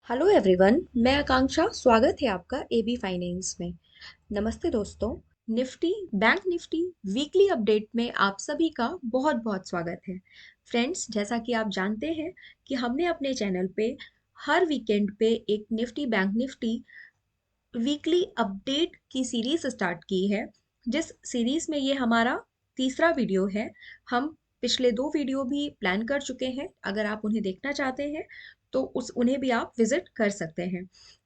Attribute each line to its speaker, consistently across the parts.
Speaker 1: Hello everyone, मैं आकांक्षा। स्वागत है आपका एबी फाइनेंस में। नमस्ते दोस्तों। Nifty bank Nifty weekly update में आप सभी का बहुत बहुत स्वागत है। फ्रेंड्स, जैसा कि आप जानते हैं कि हमने अपने चैनल पे हर वीकेंड पे एक Nifty bank Nifty weekly update की सीरीज स्टार्ट की है, जिस सीरीज में ये हमारा तीसरा वीडियो है। हम पिछले दो वीडियो भी प्लान कर चुके हैं। अगर आप उन्हें देखना चाहते हैं तो उन्हें भी आप विजिट कर सकते हैं।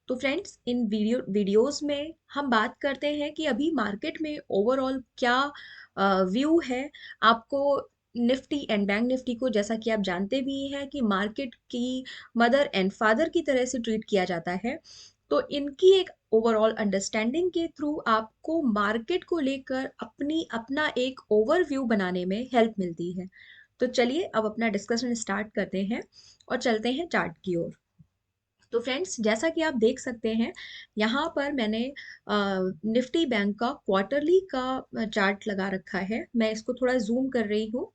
Speaker 1: तो फ्रेंड्स, इन वीडियोस में हम बात करते हैं कि अभी मार्केट में ओवरऑल क्या व्यू है। आपको निफ्टी एंड बैंक निफ्टी को, जैसा कि आप जानते भी हैं कि मार्केट की मदर एंड फादर की तरह से ट्रीट किया जाता है, तो इनकी एक ओवरऑल अंडरस्टैंडिंग के थ्रू आपको मार्केट को लेकर अपना एक ओवरव्यू बनाने में हेल्प मिलती है। तो चलिए अब अपना डिस्कशन स्टार्ट करते हैं और चलते हैं चार्ट की ओर। तो फ्रेंड्स, जैसा कि आप देख सकते हैं, यहाँ पर मैंने निफ्टी बैंक का क्वार्टरली का चार्ट लगा रखा है। मैं इसको थोड़ा जूम कर रही हूँ।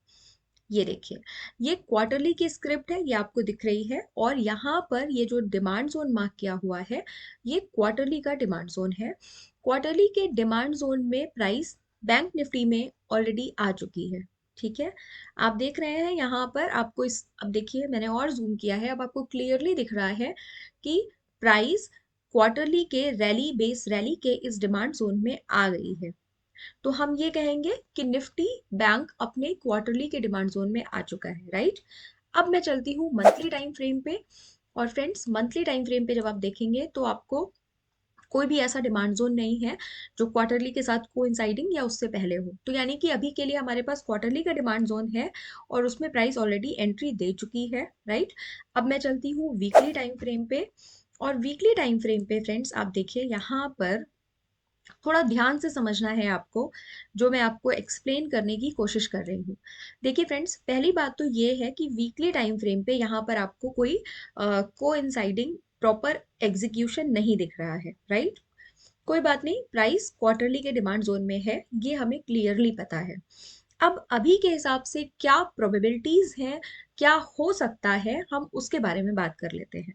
Speaker 1: ये देखिए, ये क्वार्टरली की स्क्रिप्ट है, ये आपको दिख रही है। और यहाँ पर ये जो डिमांड जोन मार्क किया हुआ है, ये क्वार्टरली का डिमांड जोन है। क्वार्टरली के डिमांड जोन में प्राइस बैंक निफ्टी में ऑलरेडी आ चुकी है। ठीक है, आप देख रहे हैं यहाँ पर आपको अब देखिए, मैंने और जूम किया है, अब आपको क्लियरली दिख रहा है कि प्राइस क्वार्टरली के रैली के इस डिमांड जोन में आ गई है। तो हम ये कहेंगे कि निफ्टी बैंक अपने क्वार्टरली के डिमांड जोन में आ चुका है, राइट। अब मैं चलती हूँ मंथली टाइम फ्रेम पे। और फ्रेंड्स, मंथली टाइम फ्रेम पे जब आप देखेंगे तो आपको कोई भी ऐसा डिमांड जोन नहीं है जो क्वार्टरली के साथ कोइंसाइडिंग या उससे पहले हो। तो यानी कि अभी के लिए हमारे पास क्वार्टरली का डिमांड जोन है और उसमें प्राइस ऑलरेडी एंट्री दे चुकी है, राइट। अब मैं चलती हूँ वीकली टाइम फ्रेम पे। और वीकली टाइम फ्रेम पे फ्रेंड्स, आप देखिए यहाँ पर थोड़ा ध्यान से समझना है आपको, जो मैं आपको एक्सप्लेन करने की कोशिश कर रही हूँ। देखिए फ्रेंड्स, पहली बात तो ये है कि वीकली टाइम फ्रेम पे यहाँ पर आपको कोई कोइंसाइडिंग प्रॉपर एग्जीक्यूशन नहीं दिख रहा है, राइट। कोई बात नहीं, प्राइस क्वार्टरली के डिमांड जोन में है, ये हमें क्लियरली पता है। अब अभी के हिसाब से क्या प्रोबेबिलिटीज हैं, क्या हो सकता है, हम उसके बारे में बात कर लेते हैं।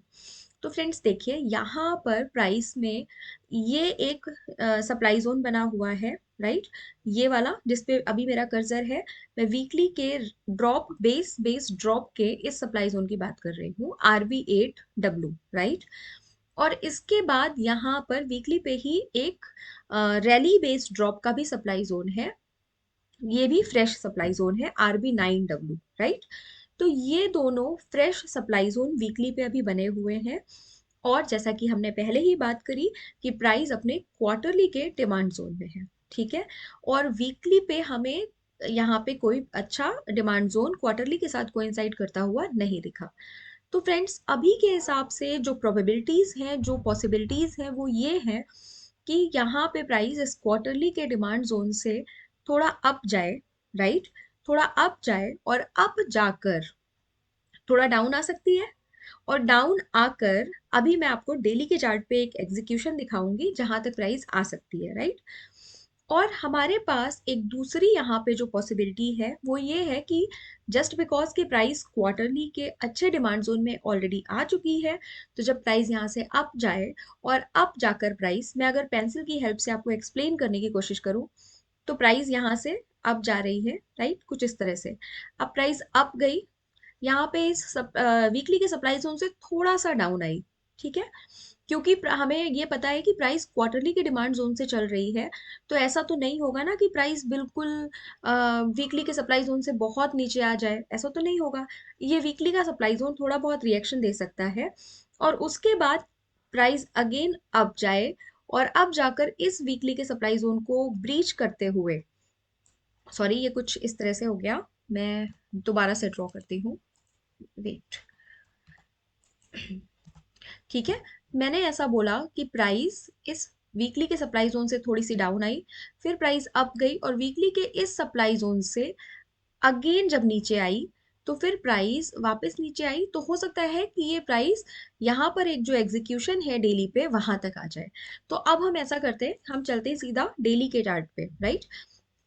Speaker 1: तो फ्रेंड्स देखिए, यहाँ पर प्राइस में ये एक सप्लाई जोन बना हुआ है, राइट। ये वाला जिस पे अभी मेरा कर्सर है, मैं वीकली के ड्रॉप बेस ड्रॉप के इस सप्लाई जोन की बात कर रही हूँ, RB8W, राइट। और इसके बाद यहाँ पर वीकली पे ही एक रैली बेस्ड ड्रॉप का भी सप्लाई जोन है। ये भी फ्रेश सप्लाई जोन है, RB9W, राइट। तो ये दोनों फ्रेश सप्लाई जोन वीकली पे अभी बने हुए हैं। और जैसा कि हमने पहले ही बात करी कि प्राइस अपने क्वार्टरली के डिमांड जोन में है, ठीक है। और वीकली पे हमें यहाँ पे कोई अच्छा डिमांड जोन क्वार्टरली के साथ कोइंसाइड करता हुआ नहीं दिखा। तो फ्रेंड्स, अभी के हिसाब से जो प्रोबेबिलिटीज हैं, जो पॉसिबिलिटीज हैं, वो ये हैं कि यहाँ पे प्राइस इस क्वार्टरली के डिमांड जोन से थोड़ा अप जाए, राइट। थोड़ा अप जाए और अप जाकर थोड़ा डाउन आ सकती है। और डाउन आकर अभी मैं आपको डेली के चार्ट पे एक एग्जीक्यूशन दिखाऊंगी जहां तक प्राइस आ सकती है, राइट। और हमारे पास एक दूसरी यहाँ पे जो पॉसिबिलिटी है वो ये है कि जस्ट बिकॉज कि प्राइस क्वार्टरली के अच्छे डिमांड जोन में ऑलरेडी आ चुकी है, तो जब प्राइस यहाँ से अप जाए और अप जाकर प्राइस, मैं अगर पेंसिल की हेल्प से आपको एक्सप्लेन करने की कोशिश करूँ, तो प्राइस यहाँ से अप जा रही है, राइट, कुछ इस तरह से। अब प्राइस अप गई, यहाँ पे इस वीकली के सप्लाई जोन से थोड़ा सा डाउन आई, ठीक है। क्योंकि हमें ये पता है कि प्राइस क्वार्टरली के डिमांड जोन से चल रही है, तो ऐसा तो नहीं होगा ना कि प्राइस बिल्कुल वीकली के सप्लाई जोन से बहुत नीचे आ जाए, ऐसा तो नहीं होगा। ये वीकली का सप्लाई जोन थोड़ा बहुत रिएक्शन दे सकता है और उसके बाद प्राइस अगेन अप जाए और अब जाकर इस वीकली के सप्लाई जोन को ब्रीच करते हुए, सॉरी ये कुछ इस तरह से हो गया, मैं दोबारा से ड्रॉ करती हूँ, वेट। ठीक है, मैंने ऐसा बोला कि प्राइस इस वीकली के सप्लाई जोन से थोड़ी सी डाउन आई, फिर प्राइस अप गई और वीकली के इस सप्लाई जोन से अगेन जब नीचे आई, तो फिर प्राइस वापस नीचे आई। तो हो सकता है कि ये प्राइस यहाँ पर एक जो एग्जीक्यूशन है डेली पे वहां तक आ जाए। तो अब हम ऐसा करते हैं, हम चलते हैं सीधा डेली के चार्ट पे, राइट,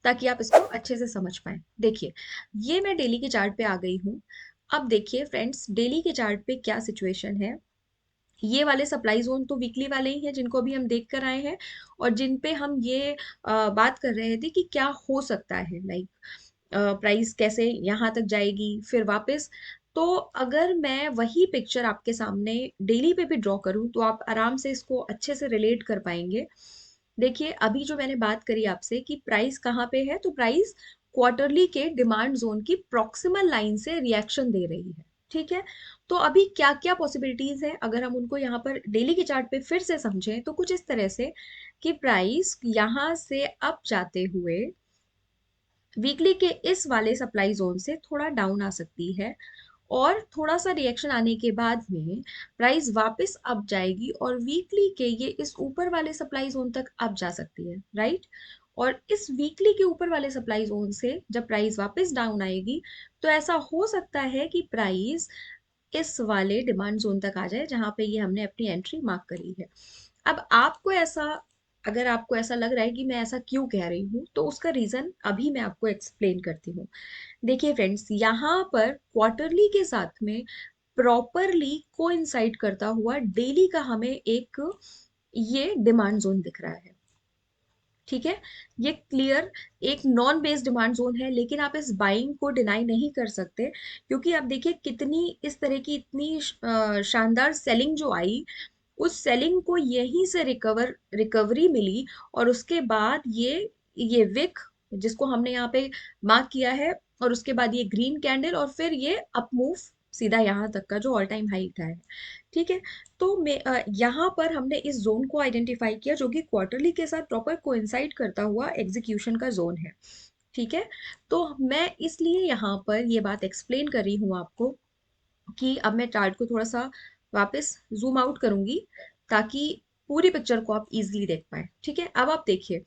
Speaker 1: ताकि आप इसको अच्छे से समझ पाए। देखिए, ये मैं डेली के चार्ट पे आ गई हूँ। अब देखिए फ्रेंड्स, डेली के चार्ट पे क्या सिचुएशन है। ये वाले सप्लाई जोन तो वीकली वाले ही हैं जिनको भी हम देख कर आए हैं, और जिन पे हम ये बात कर रहे थे कि क्या हो सकता है, लाइक प्राइस कैसे यहाँ तक जाएगी फिर वापस। तो अगर मैं वही पिक्चर आपके सामने डेली पे भी ड्रॉ करूँ तो आप आराम से इसको अच्छे से रिलेट कर पाएंगे। देखिए, अभी जो मैंने बात करी आपसे कि प्राइस कहाँ पे है, तो प्राइस क्वार्टरली के डिमांड जोन की प्रॉक्सिमल लाइन से रिएक्शन दे रही है। ठीक है, तो अभी क्या क्या पॉसिबिलिटीज है, अगर हम उनको यहाँ पर डेली के चार्ट पे फिर से समझें तो कुछ इस तरह से कि प्राइस यहाँ से अप जाते हुए वीकली के इस वाले सप्लाई जोन से थोड़ा डाउन आ सकती है, और थोड़ा सा रिएक्शन आने के बाद में प्राइस वापस अप जाएगी और वीकली के ये इस ऊपर वाले सप्लाई जोन तक अप जा सकती है, राइट। और इस वीकली के ऊपर वाले सप्लाई जोन से जब प्राइस वापस डाउन आएगी तो ऐसा हो सकता है कि प्राइस इस वाले डिमांड जोन तक आ जाए जहां पे ये हमने अपनी एंट्री मार्क करी है। अब आपको ऐसा, अगर आपको ऐसा लग रहा है कि मैं ऐसा क्यों कह रही हूँ, तो उसका रीजन अभी मैं आपको एक्सप्लेन करती हूँ। देखिए फ्रेंड्स, यहाँ पर क्वार्टरली के साथ में प्रॉपरली कोइंसाइड करता हुआ डेली का हमें एक ये डिमांड जोन दिख रहा है। ठीक है, ये क्लियर एक नॉन बेस्ड डिमांड जोन है, लेकिन आप इस बाइंग को डिनाई नहीं कर सकते, क्योंकि आप देखिए कितनी इस तरह की इतनी शानदार सेलिंग जो आई, उस सेलिंग को यहीं से रिकवरी मिली, और उसके बाद ये विक जिसको हमने यहाँ पे मार्क किया है, और उसके बाद ये ग्रीन कैंडल, और फिर ये अप मूव सीधा यहाँ तक का जो ऑल टाइम हाई था है। ठीक है, तो यहाँ पर हमने इस जोन को आइडेंटिफाई किया जो कि क्वार्टरली के साथ प्रॉपर कोइंसाइड करता हुआ एग्जीक्यूशन का जोन है। ठीक है, तो मैं इसलिए यहाँ पर ये बात एक्सप्लेन कर रही हूँ आपको कि अब मैं चार्ट को थोड़ा सा वापस जूम आउट करूंगी ताकि पूरी पिक्चर को आप इजीली देख पाए। ठीक है, अब आप देखिए,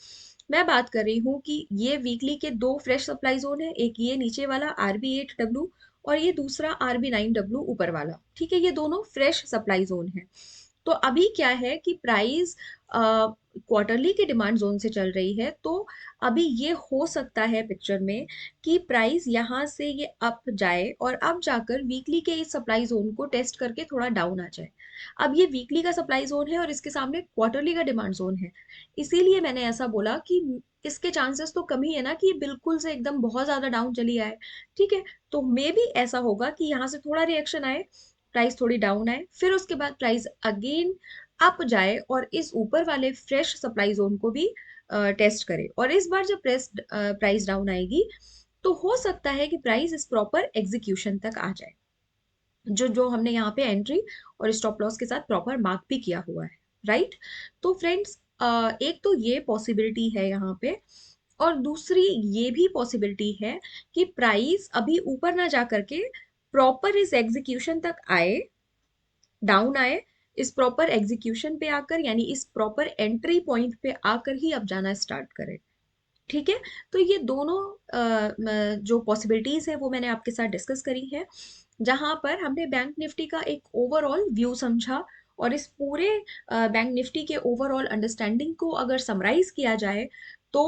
Speaker 1: मैं बात कर रही हूँ कि ये वीकली के दो फ्रेश सप्लाई जोन है, एक ये नीचे वाला RB8W, और ये दूसरा RB9W ऊपर वाला। ठीक है, ये दोनों फ्रेश सप्लाई जोन है। तो अभी क्या है कि प्राइस क्वार्टरली के डिमांड जोन से चल रही है, तो अभी ये हो सकता है पिक्चर में कि प्राइस यहाँ से ये अप जाए और अब जाकर वीकली के इस सप्लाई जोन को टेस्ट करके थोड़ा डाउन आ जाए। अब ये वीकली का सप्लाई जोन है और इसके सामने क्वार्टरली का डिमांड जोन है, इसीलिए मैंने ऐसा बोला कि इसके चांसेस तो कम ही है ना कि ये बिल्कुल से एकदम बहुत ज्यादा डाउन चली आए। ठीक है, तो मे भी ऐसा होगा कि यहाँ से थोड़ा रिएक्शन आए, प्राइस थोड़ी डाउन आए, फिर उसके बाद प्राइस अगेन अप जाए और इस ऊपर वाले फ्रेश सप्लाई जोन को भी टेस्ट करे, और इस बार जब प्राइस डाउन आएगी तो हो सकता है कि प्राइस इस प्रॉपर एग्जीक्यूशन तक आ जाए, जो जो हमने यहाँ पे एंट्री और स्टॉप लॉस के साथ प्रॉपर मार्क भी किया हुआ है, राइट। तो फ्रेंड्स, एक तो ये पॉसिबिलिटी है यहाँ पे, और दूसरी ये भी पॉसिबिलिटी है कि प्राइस अभी ऊपर ना जा करके प्रॉपर इस एग्जीक्यूशन तक आए, डाउन आए, इस प्रॉपर एग्जीक्यूशन पे आकर, यानी इस प्रॉपर एंट्री पॉइंट पे आकर ही अब जाना स्टार्ट करे। ठीक है, तो ये दोनों जो पॉसिबिलिटीज है वो मैंने आपके साथ डिस्कस करी है, जहां पर हमने बैंक निफ्टी का एक ओवरऑल व्यू समझा, और इस पूरे बैंक निफ्टी के ओवरऑल अंडरस्टैंडिंग को अगर समराइज किया जाए तो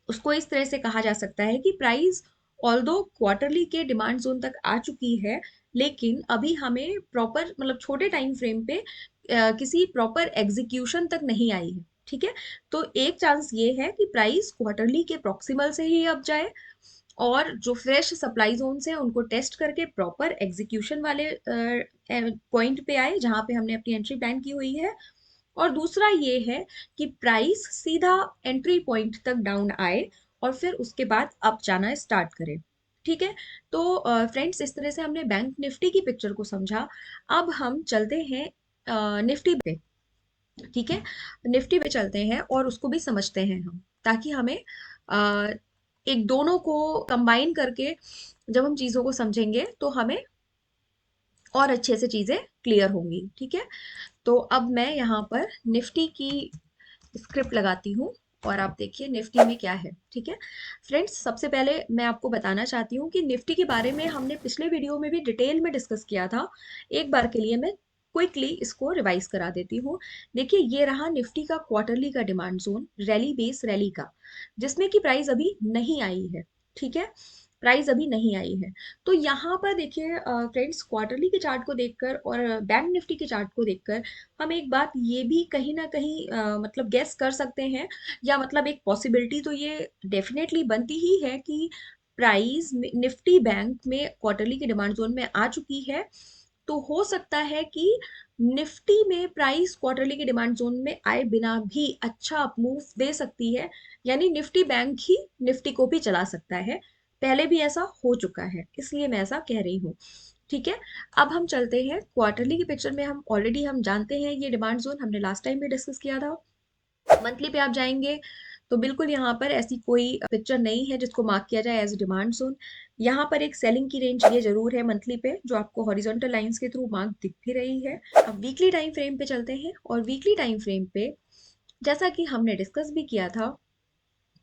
Speaker 1: उसको इस तरह से कहा जा सकता है कि प्राइस ऑल्दो क्वार्टरली के डिमांड जोन तक आ चुकी है, लेकिन अभी हमें प्रॉपर मतलब छोटे टाइम फ्रेम पे किसी प्रॉपर एग्जीक्यूशन तक नहीं आई है। ठीक है, तो एक चांस ये है कि प्राइस क्वार्टरली के प्रॉक्सिमल से ही अब जाए, और जो फ्रेश सप्लाई जोन्स हैं उनको टेस्ट करके प्रॉपर एग्जीक्यूशन वाले पॉइंट पे आए जहां पे हमने अपनी एंट्री प्लान की हुई है। और दूसरा ये है कि प्राइस सीधा एंट्री पॉइंट तक डाउन आए और फिर उसके बाद अप जाना स्टार्ट करे। ठीक है, तो फ्रेंड्स, इस तरह से हमने बैंक निफ्टी की पिक्चर को समझा। अब हम चलते हैं निफ्टी पे। ठीक है, निफ्टी पे चलते हैं और उसको भी समझते हैं हम, ताकि हमें अ, एक दोनों को कंबाइन करके जब हम चीजों को समझेंगे तो हमें और अच्छे से चीजें क्लियर होंगी। ठीक है, तो अब मैं यहाँ पर निफ्टी की स्क्रिप्ट लगाती हूँ, और आप देखिए निफ्टी में क्या है। ठीक है फ्रेंड्स, सबसे पहले मैं आपको बताना चाहती हूँ कि निफ्टी के बारे में हमने पिछले वीडियो में भी डिटेल में डिस्कस किया था। एक बार के लिए मैं क्विकली इसको रिवाइज करा देती हूँ। देखिए, ये रहा निफ्टी का क्वार्टरली का demand zone, rally base rally का, जिसमें कि प्राइस अभी नहीं आई है। ठीक है, प्राइस अभी नहीं आई है। तो यहाँ पर देखिए फ्रेंड्स, क्वार्टरली के चार्ट को देखकर और बैंक निफ्टी के चार्ट को देखकर हम एक बात ये भी कहीं ना कहीं मतलब गेस कर सकते हैं, या मतलब एक पॉसिबिलिटी तो ये डेफिनेटली बनती ही है कि प्राइस निफ्टी बैंक में क्वार्टरली के डिमांड जोन में आ चुकी है। तो हो सकता है कि निफ्टी में प्राइस क्वार्टरली के डिमांड जोन में आए बिना भी अच्छा अपमूव दे सकती है, यानी निफ्टी बैंक ही निफ्टी को भी चला सकता है। पहले भी ऐसा हो चुका है, इसलिए मैं ऐसा कह रही हूँ। ठीक है, अब हम चलते हैं क्वार्टरली की पिक्चर में। हम ऑलरेडी हम जानते हैं ये डिमांड जोन, हमने लास्ट टाइम भी डिस्कस किया था। मंथली पे आप जाएंगे तो बिल्कुल यहाँ पर ऐसी कोई पिक्चर नहीं है जिसको मार्क किया जाए एज डिमांड जोन। यहाँ पर एक सेलिंग की रेंज ये जरूर है मंथली पे, जो आपको हॉरिजॉन्टल लाइंस के थ्रू मार्क दिख भी रही है। अब वीकली टाइम फ्रेम पे चलते हैं, और वीकली टाइम फ्रेम पे जैसा कि हमने डिस्कस भी किया था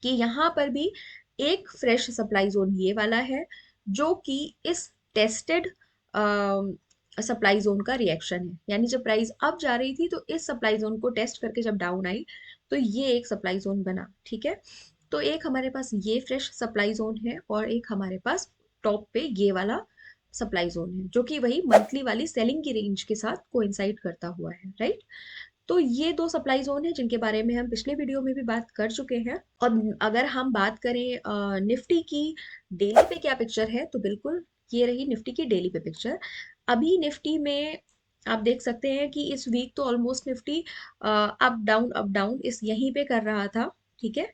Speaker 1: कि यहाँ पर भी एक फ्रेश सप्लाई जोन ये वाला है, जो कि इस टेस्टेड सप्लाई जोन का रिएक्शन है। यानी जब प्राइस अप जा रही थी तो इस सप्लाई जोन को टेस्ट करके जब डाउन आई तो ये एक सप्लाई जोन बना। ठीक है, तो एक हमारे पास ये फ्रेश सप्लाई जोन है, और एक हमारे पास टॉप पे ये वाला सप्लाई जोन है, जो कि वही मंथली वाली सेलिंग की रेंज के साथ कोइंसाइड करता हुआ है, राइट। तो ये दो सप्लाई जोन है जिनके बारे में हम पिछले वीडियो में भी बात कर चुके हैं। और अगर हम बात करें निफ्टी की डेली पे क्या पिक्चर है, तो बिल्कुल ये रही निफ्टी की डेली पे पिक्चर। अभी निफ्टी में आप देख सकते हैं कि इस वीक तो ऑलमोस्ट निफ्टी अप डाउन इस यहीं पे कर रहा था। ठीक है,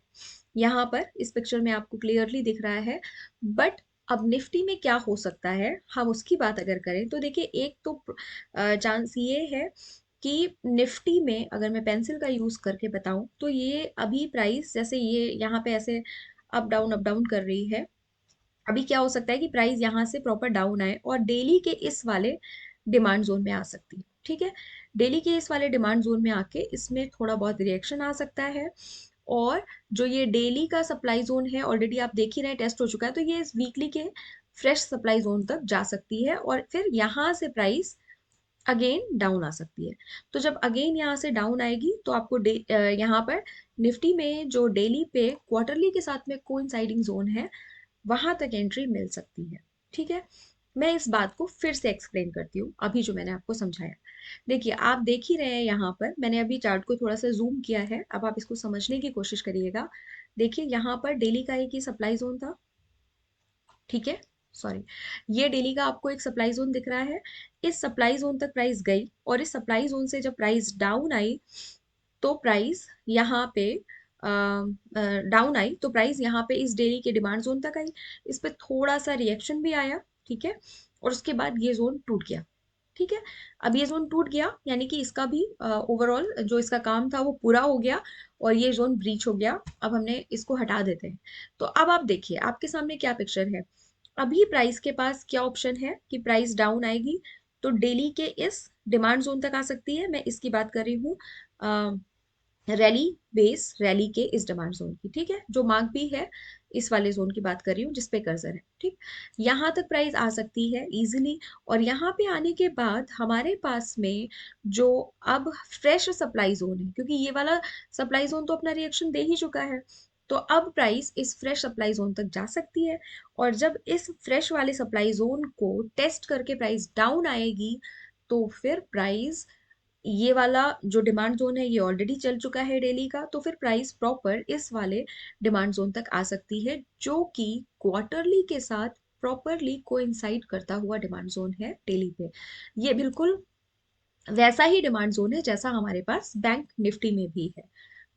Speaker 1: यहाँ पर इस पिक्चर में आपको क्लियरली दिख रहा है। बट अब निफ्टी में क्या हो सकता है, हम उसकी बात अगर करें तो देखिए, एक तो चांस ये है कि निफ्टी में अगर मैं पेंसिल का यूज करके बताऊं तो ये अभी प्राइस जैसे ये यहाँ पे ऐसे अप डाउन कर रही है, अभी क्या हो सकता है कि प्राइस यहाँ से प्रॉपर डाउन आए और डेली के इस वाले डिमांड जोन में आ सकती है। ठीक है, डेली के इस वाले डिमांड जोन में आके इसमें थोड़ा बहुत रिएक्शन आ सकता है। और जो ये डेली का सप्लाई जोन है ऑलरेडी आप देख ही रहे हैं, टेस्ट हो चुका है, तो ये इस वीकली के फ्रेश सप्लाई जोन तक जा सकती है, और फिर यहाँ से प्राइस अगेन डाउन आ सकती है। तो जब अगेन यहाँ से डाउन आएगी तो आपको यहाँ पर निफ्टी में जो डेली पे क्वार्टरली के साथ में कोइंसाइडिंग जोन है, वहां तक एंट्री मिल सकती है। ठीक है, मैं इस बात को फिर से एक्सप्लेन करती हूँ अभी जो मैंने आपको समझाया। देखिए, आप देख ही रहे हैं यहाँ पर मैंने अभी चार्ट को थोड़ा सा जूम किया है, अब आप इसको समझने की कोशिश करिएगा। देखिए, यहाँ पर डेली का एक ही सप्लाई जोन था। ठीक है, सॉरी, ये डेली का आपको एक सप्लाई जोन दिख रहा है। इस सप्लाई जोन तक प्राइस गई, और इस सप्लाई जोन से जब प्राइस डाउन आई तो प्राइस यहाँ पे डाउन आई तो प्राइस यहाँ पे इस डेली के डिमांड जोन तक आई। इस पे थोड़ा सा रिएक्शन भी आया। ठीक है, और उसके बाद ये जोन टूट गया। ठीक है, अब ये जोन टूट गया यानी कि इसका भी ओवरऑल जो इसका काम था वो पूरा हो गया, और ये जोन ब्रीच हो गया। अब हमने इसको हटा देते हैं। तो अब आप देखिए आपके सामने क्या पिक्चर है। अभी प्राइस के पास क्या ऑप्शन है कि प्राइस डाउन आएगी तो डेली के इस डिमांड जोन तक आ सकती है। मैं इसकी बात कर रही हूँ रैली बेस रैली के इस डिमांड जोन की। ठीक है, जो मार्क भी है इस वाले जोन की बात कर रही हूँ जिसपे कर्सर है। ठीक, यहाँ तक प्राइस आ सकती है इजीली। और यहाँ पे आने के बाद हमारे पास में जो अब फ्रेश सप्लाई जोन है, क्योंकि ये वाला सप्लाई जोन तो अपना रिएक्शन दे ही चुका है, तो अब प्राइस इस फ्रेश सप्लाई जोन तक जा सकती है। और जब इस फ्रेश वाले सप्लाई जोन को टेस्ट करके प्राइस डाउन आएगी तो फिर प्राइस ये वाला जो डिमांड जोन है ये ऑलरेडी चल चुका है डेली का, तो फिर प्राइस प्रॉपर इस वाले डिमांड जोन तक आ सकती है, जो कि क्वार्टरली के साथ प्रॉपरली कोइंसाइड करता हुआ डिमांड जोन है डेली पे। ये बिल्कुल वैसा ही डिमांड जोन है जैसा हमारे पास बैंक निफ्टी में भी है।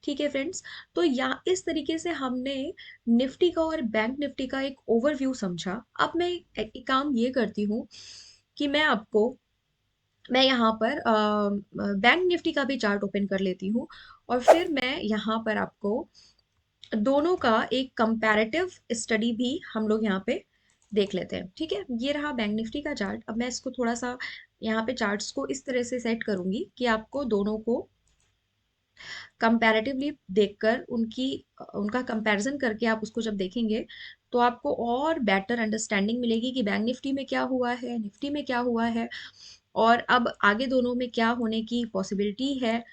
Speaker 1: ठीक है फ्रेंड्स, तो या इस तरीके से हमने निफ्टी का और बैंक निफ्टी का एक ओवरव्यू समझा। अब मैं एक काम ये करती हूँ कि मैं यहाँ पर बैंक निफ्टी का भी चार्ट ओपन कर लेती हूँ, और फिर मैं यहाँ पर आपको दोनों का एक कंपैरेटिव स्टडी भी हम लोग यहाँ पे देख लेते हैं। ठीक है, ये रहा बैंक निफ्टी का चार्ट। अब मैं इसको थोड़ा सा यहाँ पे चार्ट्स को इस तरह से सेट करूंगी कि आपको दोनों को कंपैरेटिवली देखकर उनका कंपैरिजन करके आप उसको जब देखेंगे तो आपको और बेटर अंडरस्टैंडिंग मिलेगी कि बैंक निफ्टी में क्या हुआ है, निफ्टी में क्या हुआ है, और अब आगे दोनों में क्या होने की पॉसिबिलिटी है,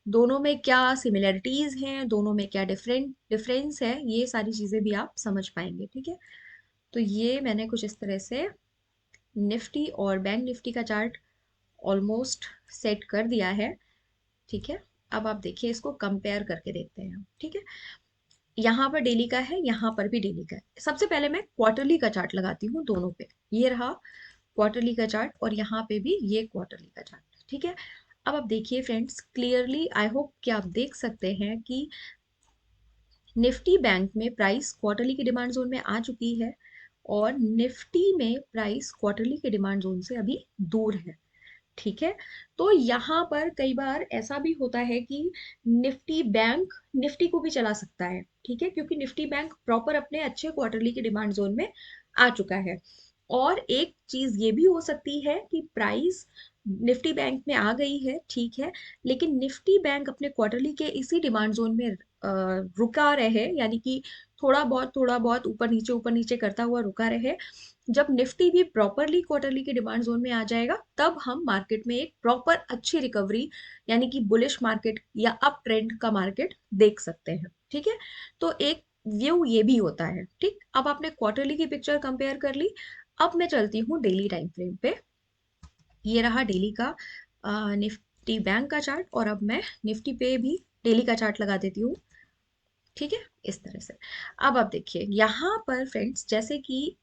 Speaker 1: दोनों में क्या सिमिलरिटीज हैं, दोनों में क्या डिफरेंस है, ये सारी चीजें भी आप समझ पाएंगे। ठीक है, तो ये मैंने कुछ इस तरह से निफ्टी और बैंक निफ्टी का चार्ट ऑलमोस्ट सेट कर दिया है। ठीक है, अब आप देखिए, इसको कंपेयर करके देखते हैं। ठीक है, यहाँ पर डेली का है, यहाँ पर भी डेली का है। सबसे पहले मैं क्वार्टरली का चार्ट लगाती हूँ दोनों पे। ये रहा क्वार्टरली का चार्ट और यहाँ पे भी ये क्वार्टरली का चार्ट। ठीक है, अब आप देखिए फ्रेंड्स, क्लियरली आई होप कि आप देख सकते हैं कि निफ्टी बैंक में प्राइस क्वार्टरली के डिमांड जोन में आ चुकी है और निफ्टी में प्राइस क्वार्टरली के डिमांड जोन से अभी दूर है। ठीक है, तो यहाँ पर कई बार ऐसा भी होता है कि निफ्टी बैंक निफ्टी को भी चला सकता है। ठीक है, क्योंकि निफ्टी बैंक प्रॉपर अपने अच्छे क्वार्टरली के डिमांड जोन में आ चुका है। और एक चीज ये भी हो सकती है कि प्राइस निफ्टी बैंक में आ गई है, ठीक है, लेकिन निफ्टी बैंक अपने क्वार्टरली के इसी डिमांड जोन में रुका रहे, यानी कि थोड़ा बहुत ऊपर नीचे करता हुआ रुका रहे। जब निफ्टी भी प्रॉपरली क्वार्टरली के डिमांड जोन में आ जाएगा, तब हम मार्केट में एक प्रॉपर अच्छी रिकवरी, यानी कि बुलिश मार्केट या अप ट्रेंड का मार्केट देख सकते हैं। ठीक है, तो एक व्यू ये भी होता है। ठीक, अब आपने क्वार्टरली की पिक्चर कंपेयर कर ली। अब मैं चलती हूँ डेली टाइम फ्रेम पे। ये रहा डेली का निफ्टी बैंक का चार्ट और अब मैं निफ्टी पे भी डेली का चार्ट लगा देती हूँ। ठीक है, इस तरह से। अब आप देखिए यहाँ पर फ्रेंड्स, जैसे कि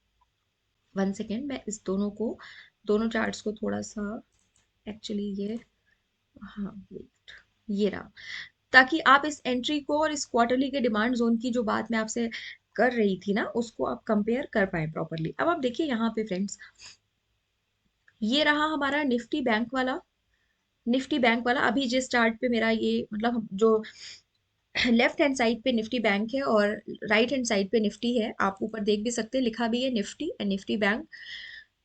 Speaker 1: 1 सेकेंड, मैं इस दोनों चार्ट्स को थोड़ा सा, एक्चुअली ये, हाँ wait, ये रहा, ताकि आप इस एंट्री को और इस क्वार्टरली के डिमांड जोन की जो बात मैं आपसे कर रही थी ना, उसको आप कंपेयर कर पाए प्रॉपरली। अब आप देखिए यहाँ पे फ्रेंड्स, ये रहा हमारा निफ्टी बैंक वाला अभी जिस चार्ट पे मेरा ये, मतलब जो लेफ्ट हैंड साइड पे निफ्टी बैंक है और राइट हैंड साइड पे निफ्टी है, आप ऊपर देख भी सकते हैं, लिखा भी है निफ्टी एंड निफ्टी बैंक।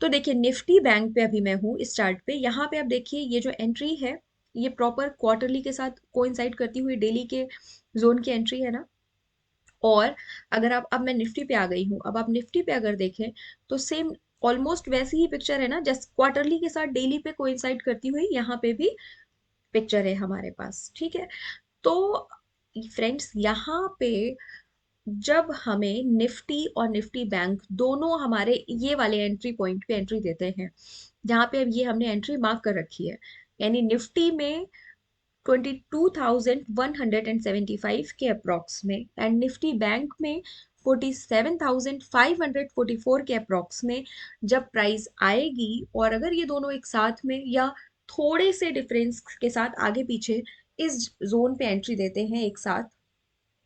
Speaker 1: तो देखिए निफ्टी बैंक पे अभी मैं हूँ इस चार्ट पे। यहाँ पे आप देखिए ये जो एंट्री है, ये प्रॉपर क्वार्टरली के साथ कोइंसाइड करती हुई डेली के जोन की एंट्री है ना। और अगर आप, अब मैं निफ्टी पे आ गई हूँ, अब आप निफ्टी पे अगर देखें तो सेम ऑलमोस्ट वैसी ही पिक्चर है ना, जस्ट क्वार्टरली के साथ डेली पे कोइंसाइड करती हुई यहाँ पे भी पिक्चर है हमारे पास। ठीक है, तो फ्रेंड्स यहाँ पे जब हमें निफ्टी और निफ्टी बैंक दोनों हमारे ये वाले एंट्री पॉइंट पे एंट्री देते हैं, जहाँ पे अब ये हमने एंट्री मार्क कर रखी है, यानी निफ्टी में 22,175 के अप्रॉक्स में एंड निफ्टी बैंक में 47,544 के अप्रॉक्स में जब प्राइस आएगी, और अगर ये दोनों एक साथ में या थोड़े से डिफरेंस के साथ आगे पीछे इस जोन पे एंट्री देते हैं एक साथ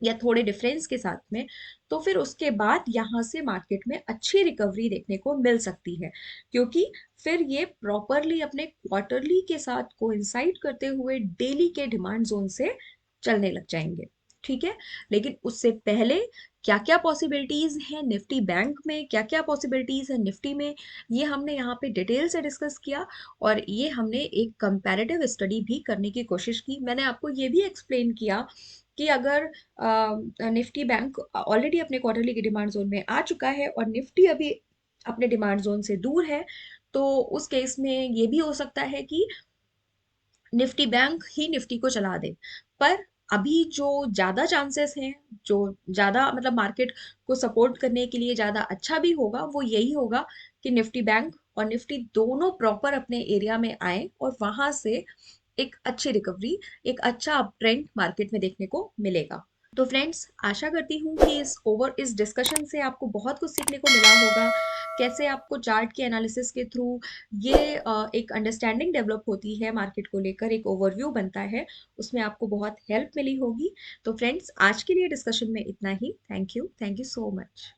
Speaker 1: या थोड़े डिफरेंस के साथ में, तो फिर उसके बाद यहाँ से मार्केट में अच्छी रिकवरी देखने को मिल सकती है, क्योंकि फिर ये प्रॉपरली अपने क्वार्टरली के साथ कोइंसाइड करते हुए डेली के डिमांड जोन से चलने लग जाएंगे। ठीक है, लेकिन उससे पहले क्या क्या पॉसिबिलिटीज हैं निफ्टी बैंक में, क्या क्या पॉसिबिलिटीज है निफ्टी में, ये हमने यहाँ पे डिटेल से डिस्कस किया। और ये हमने एक कंपैरेटिव स्टडी भी करने की कोशिश की। मैंने आपको ये भी एक्सप्लेन किया कि अगर निफ्टी बैंक ऑलरेडी अपने क्वार्टरली के डिमांड जोन में आ चुका है और निफ्टी अभी अपने डिमांड जोन से दूर है, तो उस केस में ये भी हो सकता है कि निफ्टी बैंक ही निफ्टी को चला दे। पर अभी जो ज्यादा चांसेस हैं, जो ज्यादा मतलब मार्केट को सपोर्ट करने के लिए ज्यादा अच्छा भी होगा, वो यही होगा कि निफ्टी बैंक और निफ्टी दोनों प्रॉपर अपने एरिया में आए और वहां से एक अच्छी रिकवरी, एक अच्छा अप ट्रेंड मार्केट में देखने को मिलेगा। तो फ्रेंड्स, आशा करती हूँ कि इस डिस्कशन से आपको बहुत कुछ सीखने को मिला होगा। कैसे आपको चार्ट के एनालिसिस के थ्रू ये एक अंडरस्टैंडिंग डेवलप होती है मार्केट को लेकर, एक ओवरव्यू बनता है, उसमें आपको बहुत हेल्प मिली होगी। तो फ्रेंड्स, आज के लिए डिस्कशन में इतना ही। Thank you so much.